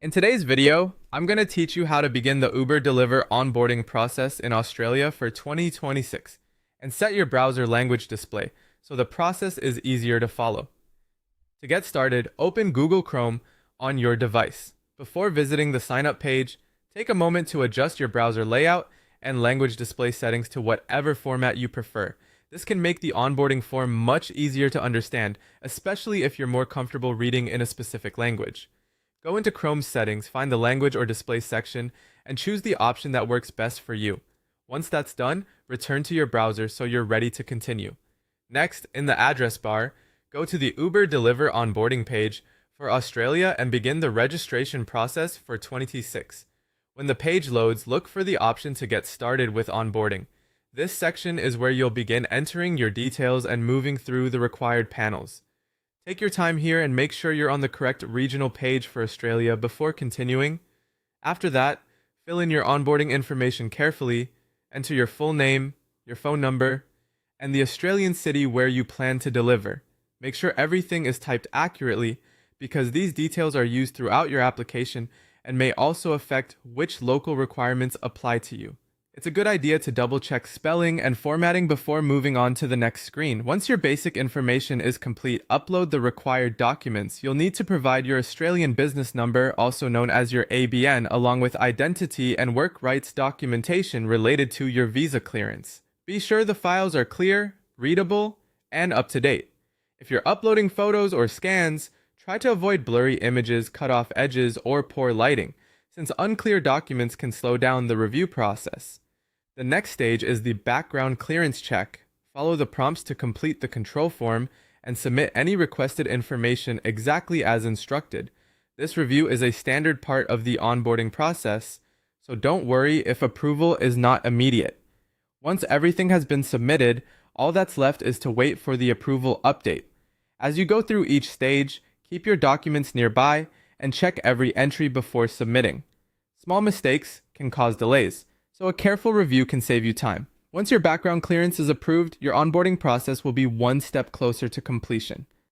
In today's video, I'm going to teach you how to begin the Uber Deliver onboarding process in Australia for 2026 and set your browser language display so the process is easier to follow. To get started, open Google Chrome on your device. Before visiting the sign up page, take a moment to adjust your browser layout and language display settings to whatever format you prefer. This can make the onboarding form much easier to understand, especially if you're more comfortable reading in a specific language. Go into Chrome's settings, find the language or display section, and choose the option that works best for you. Once that's done, return to your browser so you're ready to continue. Next, in the address bar, go to the Uber Deliver onboarding page for Australia and begin the registration process for 2026. When the page loads, look for the option to get started with onboarding. This section is where you'll begin entering your details and moving through the required panels. Take your time here and make sure you're on the correct regional page for Australia before continuing. After that, fill in your onboarding information carefully, enter your full name, your phone number, and the Australian city where you plan to deliver. Make sure everything is typed accurately because these details are used throughout your application and may also affect which local requirements apply to you. It's a good idea to double check spelling and formatting before moving on to the next screen. Once your basic information is complete, upload the required documents. You'll need to provide your Australian business number, also known as your ABN, along with identity and work rights documentation related to your visa clearance. Be sure the files are clear, readable, and up to date. If you're uploading photos or scans, try to avoid blurry images, cut off edges, or poor lighting, since unclear documents can slow down the review process. The next stage is the background clearance check. Follow the prompts to complete the control form and submit any requested information exactly as instructed. This review is a standard part of the onboarding process, so don't worry if approval is not immediate. Once everything has been submitted, all that's left is to wait for the approval update. As you go through each stage, keep your documents nearby and check every entry before submitting. Small mistakes can cause delays, so a careful review can save you time. Once your background clearance is approved, your onboarding process will be one step closer to completion.